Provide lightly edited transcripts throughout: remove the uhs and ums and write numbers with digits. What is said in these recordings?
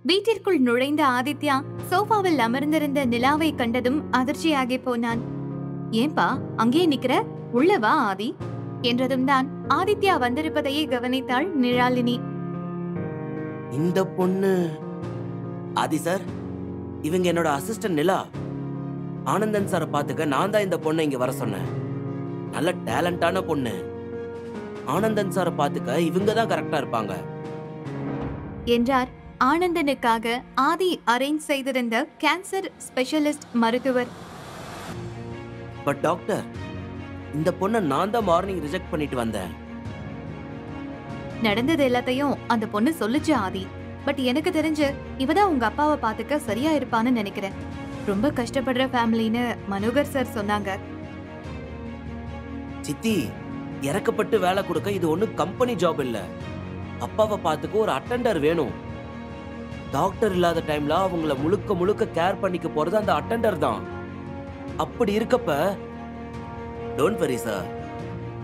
வீட்டிற்குள் நுழைந்த ஆதித்யா சோஃபாவில் அமர்ந்திருந்த நிலாவை கண்டதும் அதிர்ச்சியாகி போனான். ஏன்பா அங்கே நிக்கிற, உள்ள வா ஆதி என்றதும் தான் ஆதித்யா வந்திருப்பதையே கவனித்தாள் நிழாலினி. இந்த பொண்ணு ஆதி சார், இவங்க என்னோட அசிஸ்டன்ட் நிலா. ஆனந்தன் சாரை பாத்துக்க நான் தான் இந்த பொண்ணை இங்க வர சொன்னேன். நல்ல டேலண்டான பொண்ணு. ஆனந்தன் சாரை பாத்துக்க இவங்க தான் கரெக்டா இருப்பாங்க என்றார் ஆனந்தனுக்காக ஆதி அரேஞ்ச் செய்திருந்த கேன்சர் ஸ்பெஷலிஸ்ட் மருத்துவர். பட் டாக்டர், இந்த பொண்ணை நான் தான் மார்னிங் ரிஜெக்ட் பண்ணிட்டு வந்தேன். நடந்தது எல்லாத்தையும் அந்த பொண்ணு சொல்லுச்சு ஆதி. பட் எனக்கு தெரிஞ்சு இவதான் உங்க அப்பாவை பாத்துக்க சரியா இருப்பான்னு நினைக்கிறேன். ரொம்ப கஷ்டப்படுற ஃபேமிலின்னு மனோகர் சார் சொன்னாங்க. சித்தி, இறக்கப்பட்டு வேலை கொடுக்க இது ஒண்ணு கம்பெனி ஜாப் இல்ல. அப்பாவை பாத்துக்க ஒரு அட்டெண்டர் வேணும். டாக்டர் இல்லாத டைம்ல அவங்கள முழுக்க முழுக்க கேர் பண்ணிக்க போறது அந்த அட்டெண்டர் தான். அப்படி இருக்கப்ப don't worry sir,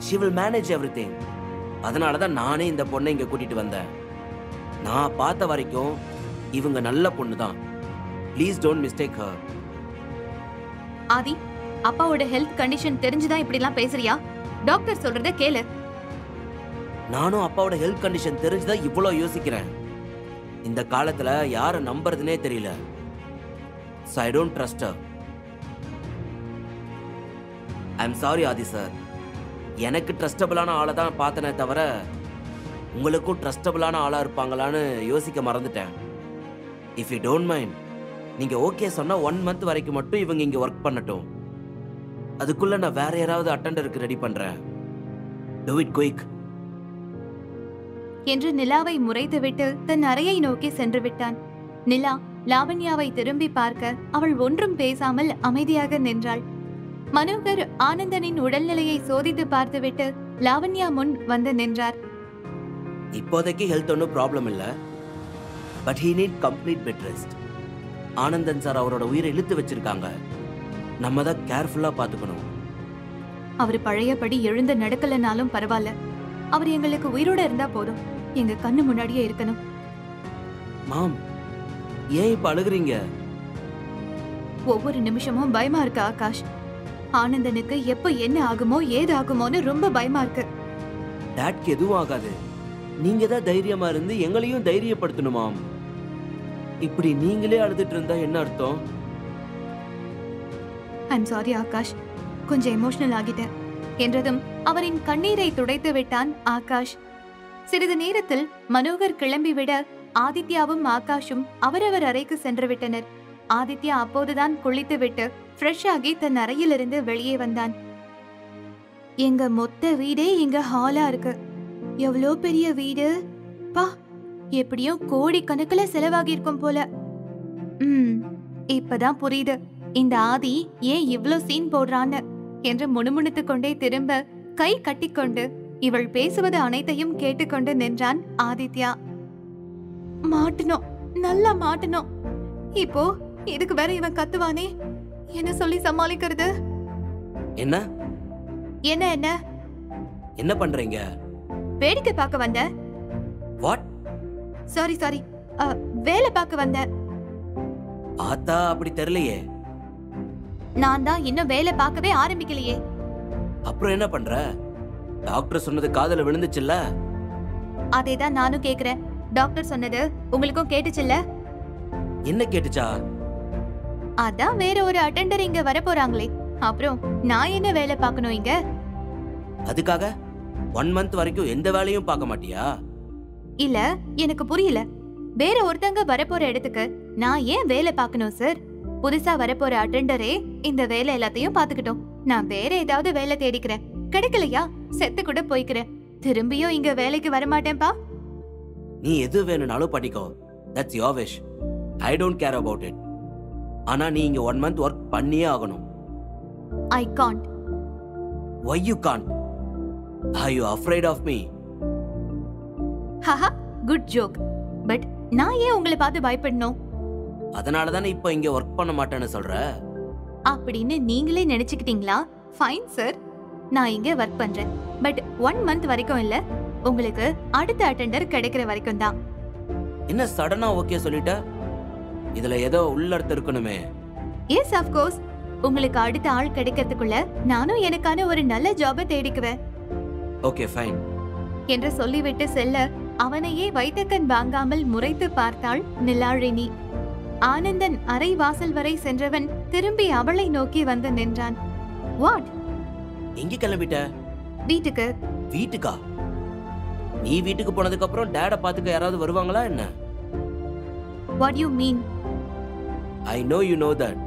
she will manage everything. அதனாலதான் நானே இந்த பொண்ணை இங்க கூட்டிட்டு வந்தேன். நான் பார்த்த வரைக்கும் இவங்க நல்ல பொண்ணு தான். Please don't mistake her. ஆதி, அப்பாவோட ஹெல்த் கண்டிஷன் தெரிஞ்சுதான் இப்படி எல்லாம் பேசுறியா? டாக்டர் சொல்றத கேளு. நானும் அப்பாவோட ஹெல்த் கண்டிஷன் தெரிஞ்சுதான் இவ்வளவு யோசிக்கிறேன். இந்த காலத்துல யார நம்புறதுனே தெரியல. So I don't trust her. I'm sorry Aadhi sir. எனக்கு ட்ரஸ்டபிளான ஆளை தான் பார்த்தனே தவிர உங்களுக்கும் ட்ரஸ்டபிளான ஆளா இருப்பாங்களான்னு யோசிக்க மறந்துட்டேன். இஃப் யூ டோன்ட் மைண்ட், நீங்க ஓகே சொன்னா 1 month வரைக்கும் மட்டும் இவங்க இங்க ஒர்க் பண்ணட்டும். அதுக்குள்ள நான் வேற யாராவது அட்டெண்டருக்கு ரெடி பண்றேன். Do it quick. என்று நிலாவை முறைத்துவிட்டு தன் அறையை நோக்கி சென்று விட்டான். நிலா லாவண்யாவை திரும்பி பார்க்க அவள் ஒன்றும் பேசாமல் அமைதியாக நின்றாள். மனோகர் ஆனந்தனின் உடல்நிலையை சோதித்து பார்த்துவிட்டு லாவண்யா முன் வந்து நின்றார். இப்போதைக்கு ஹெல்த் ஒன்றும் ப்ராப்ளம் இல்ல. But he need complete bed rest. Anandan sir அவரோட உயிரை இழுத்து வச்சிருக்காங்க. நம்ம தான் கேர்ஃபுல்லா பாத்துக்கணும். அவர் பழையபடி எழுந்து நடக்கலனாலும் பரவாயில்ல. அவர் எங்களுக்கு உயிரோட இருந்தா போதும். எங்க கண்ணு முன்னாடியே இருக்கணும். மாம், ஏன் இப்ப அழுகுறீங்க? ஒவ்வொரு நிமிஷமும் பயமா இருக்கு ஆகாஷ். ஆனந்தனுக்கு எப்ப என்ன ஆகுமோ ஏது ஆகுமோன்னு ரொம்ப பயமா இருக்கு. டாட்க்கு எதுவும் ஆகாது. நீங்க தான் தைரியமா இருந்து எங்களையும் தைரியப்படுத்தணுமாம். இப்படி நீங்களே அழுதுட்டு இருந்தா என்ன அர்த்தம்? ஐம் சாரி ஆகாஷ், கொஞ்சம் எமோஷனல் ஆகிட்டேன் என்றதும் அவரின் கண்ணீரை துடைத்து விட்டான் ஆகாஷ். சிறிது நேரத்தில் மனோகர் கிளம்பிவிட ஆதித்யாவும் ஆகாஷும் அவரவர் அறைக்கு சென்று விட்டனர். ஆதித்யா அப்போதுதான் குளித்துவிட்டு ஃப்ரெஷ் ஆகி தன் அறையிலிருந்து வெளியே வந்தான். எங்க மொத்த வீடே இங்க ஹாலா இருக்கு. எவ்வளோ பெரிய வீடு பா! எப்படியும் கோடி கணக்குல செலவாகி இருக்கும் போல. இப்பதான் புரியுது இந்த ஆதி ஏன் இவ்ளோ சீன் போடுறான்னு என்று முணுமுணுத்துக் கொண்டே திரும்ப கை கட்டிக்கொண்டு இவள் பேசுவது அனைத்தையும் கேட்டுக்கொண்டு நின்றான் ஆதித்யா. மாட்டணும், நல்லா மாட்டணும். இப்போ இதுக்கு வேற இவன் கத்துவானே, என்ன சொல்லி சமாளிக்கிறது? என்ன என்ன என்ன என்ன பண்றீங்க? வேடிக்கை பார்க்க வந்த. வாட்? சாரி சாரி, வேலை பார்க்க வந்த. ஆத்தா அப்படி தெரியலையே. நான் தான் இன்னும் வேலை பார்க்கவே ஆரம்பிக்கலையே. அப்புறம் என்ன பண்ற? டாக்டர் சொன்னது காதுல விழுந்துச்சுல்ல? அதேதான் நானும் கேக்குறேன். டாக்டர் சொன்னது உங்களுக்கும் கேட்டுச்சுல்ல? என்ன கேட்டுச்சா? அதான் வேற ஒரு அட்டெண்டர் இங்க வர போறாங்களே, அப்புறம் நான் என்ன வேலை பார்க்கணும் இங்க? அதுக்காக 1 month வரைக்கும் எந்த வேலையும் பார்க்க மாட்டியா? இல்ல, எனக்கு புரியல. வேற ஒருத்தங்க வரப்போற இடத்துக்கு நான் ஏன் வேலை பார்க்கணும் சார்? புதுசா வரப்போற அட்டெண்டரே இந்த வேலை எல்லாத்தையும் பாத்துக்கிட்டோம். நான் வேற ஏதாவது வேலை தேடிக்கிறேன். கிடைக்கலையா செத்து கூட போய்க்கிறேன். திரும்பியும் இங்க வேலைக்கு வரமாட்டேன்பா. நீ எது வேணும்னாலும் பண்ணிக்கோ. That's your wish. I don't care about it. ஆனா நீ இங்க 1 month ஒர்க் பண்ணியே ஆகணும். I can't. Why you can't? Are you afraid of me? haha, good joke. But நான் ஏன் உங்களை பார்த்து பயப்படணும்? அதனால தானே இப்போ இங்க ஒர்க் பண்ண மாட்டேன்னு சொல்ற. அப்படின்னு நீங்களே நினைச்சுக்கிட்டீங்களா? ஃபைன் சார், நான் இங்க ஒர்க் பண்றேன். பட் 1 month வரைக்கும் இல்ல, உங்களுக்கு அடுத்த அட்டெண்டர் கிடைக்கிற வரைக்கும் தான். என்ன சடனா ஓகே சொல்லிட்ட? இதுல ஏதோ உள்ளர்த்தம் இருக்கணுமே. Yes of course. உங்களுக்கு அடுத்த ஆள் கிடைக்கிறதுக்குள்ள நானும் எனக்கான ஒரு நல்ல ஜாபை தேடிக்குவேன் ஓகே ஃபைன் என்று சொல்லிவிட்டு செல்ல அவனையே வைத்தக்கண் வாங்காமல் முறைத்து பார்த்தாள் நிலாழினி. ஆனந்தன் அறை வாசல் வரை சென்றவன் திரும்பி அவளை நோக்கி வந்து நின்றான். வாட்? எங்க கிளம்பிட்ட? வீட்டுக்கு. வீட்டுக்கா? நீ வீட்டுக்கு போனதுக்கு அப்புறம் டேட பாத்துக்க யாராவது வருவாங்களா என்ன? What you mean? I know you know that.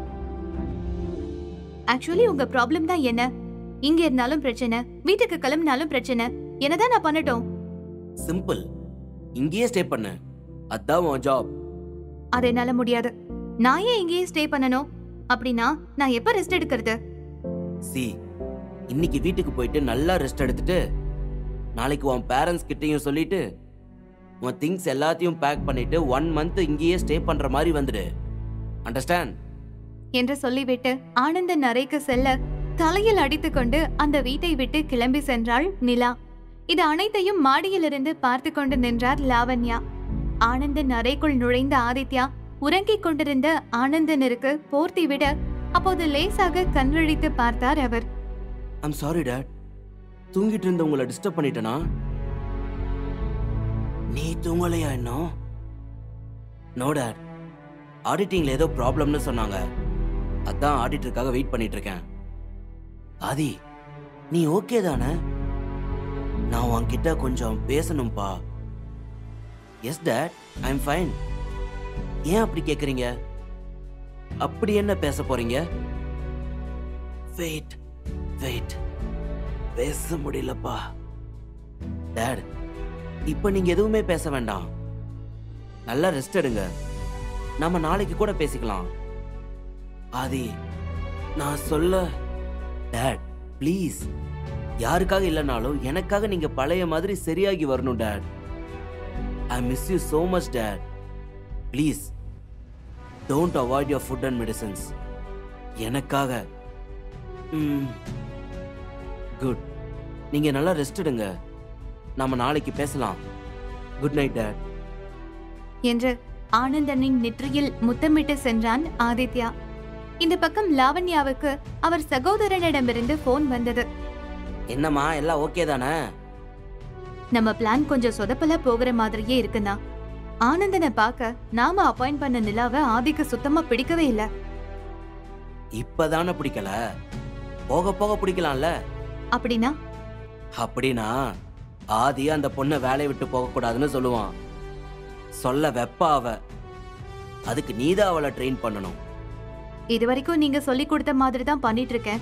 Actually உங்க ப்ராப்ளம் தான் என்ன? இங்க இருந்தாலும் பிரச்சனை, வீட்டுக்கு கிளம்பினாலும் பிரச்சனை. என்னதான் நான் பண்ணட்டும்? சிம்பிள். இங்கேயே ஸ்டே பண்ணு. அதான் உன் ஜாப். அது என்னால முடியாது. நான் ஏன் இங்கேயே ஸ்டே பண்ணணும்? அப்படின்னா நான் எப்ப ரெஸ்ட் எடுக்கிறது? சி, இன்னைக்கு வீட்டுக்கு போயிட்டு நல்லா ரெஸ்ட் எடுத்துட்டு நாளைக்கு உன் பேரண்ட்ஸ் கிட்டையும் சொல்லிட்டு உன் திங்ஸ் எல்லாத்தையும் பேக் பண்ணிட்டு 1 month இங்கேயே ஸ்டே பண்ற மாதிரி வந்துடு. அண்டர்ஸ்டாண்ட்? என்று சொல்லிவிட்டு ஆனந்தன் அறைக்கு செல்ல தலையில் அடித்துக்கொண்டு அந்த வீட்டை விட்டு கிளம்பி சென்றாள் நிலா. இது அனைத்தையும் மாடியிலிருந்து பார்த்து கொண்டு நின்றார் லாவண்யா. ஆனந்தன் அறைக்குள் நுழைந்த ஆதித்யா உறங்கிக் கொண்டிருந்த ஆனந்தனிற்கு போர்த்தி விட அப்போது லேசாக கண்விழித்து பார்த்தார் அவர். I'm sorry dot. தூங்கிட்டு இருந்த உங்களை டிஸ்டர்ப் பண்ணிட்டனா? நீ தூங்கலையா இன்னும்? No dot. ஆடிட்டிங்ல ஏதோ ப்ராப்ளம்னு சொன்னாங்க. அதான் ஆடிட்டருக்காக வெயிட் பண்ணிட்டு இருக்கேன். ஆதி, நீ ஓகே தானே? நான் உன்கிட்ட கொஞ்சம் பேசணும்பா. Yes dad, I am fine. ஏன் அப்படி கேக்குறீங்க? அப்படி என்ன பேச போறீங்க? வெயிட் வெயிட், பேச முடியலப்பா. டாட், இப்ப நீங்க எதுவுமே பேச வேண்டாம். நல்லா ரெஸ்ட் எடுங்க. நாம நாளைக்கு கூட பேசிக்கலாம். ஆதி, நான் சொல்ல. டாட் ப்ளீஸ், யாருக்காக இல்லைனாலும் எனக்காக நீங்க பழைய மாதிரி சரியாகி வரணும் dot. I miss you so much dot. Please don't avoid your food and medicines. எனக்காக. குட். நீங்க நல்லா ரெஸ்ட் எடுங்க. நாம நாளைக்கு பேசலாம். குட் நைட் டாட் என்று ஆனந்தனின் நெற்றியில் முத்தமிட்டு சென்றான் ஆதித்யா. இந்த பக்கம் லாவண்யாவுக்கு அவர் சகோதரனிடமிருந்து போன் வந்தது. என்னம்மா, எல்லாம் ஓகே தானே? நம்ம பிளான் கொஞ்சம் சொதப்பல போகிற மாதிரியே இருக்குன்னா. ஆனந்தனை பார்க்க நாம அப்பாயிண்ட் பண்ண நிலாவை ஆதிக்கு சுத்தமா பிடிக்கவே இல்ல. இப்பதானே பிடிக்கல, போக போக பிடிக்கலாம்ல. அப்படின்னா? அப்படின்னா ஆதி அந்த பொண்ணை வேலையை விட்டு போக கூடாதுன்னு சொல்லுவான். சொல்ல வெப்ப அவ. அதுக்கு நீதான் அவளை ட்ரெயின் பண்ணணும். இது வரைக்கும் நீங்க சொல்லி கொடுத்த மாதிரி தான் பண்ணிட்டு இருக்கேன்.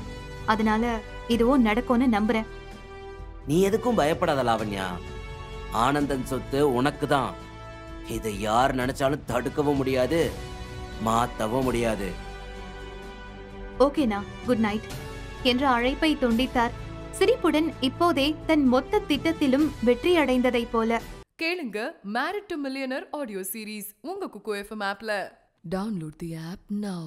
அதனால இதுவும் நடக்கும்னு நம்புறேன். நீ எதுக்கும் பயப்படாத லாவண்யா. ஆனந்தன் சொத்து உனக்கு தான். இதை யார் நினைச்சாலும் தடுக்கவும் முடியாது, மாத்தவும் முடியாது. ஓகேனா, குட் நைட் என்ற அழைப்பை துண்டித்தார். சிரிப்புடன் இப்போதே தன் மொத்த திட்டத்திலும் வெற்றி அடைந்ததை போல. கேளுங்க Married to Millionaire audio series உங்க குக்கு FM ஆப்ல. Download the app now.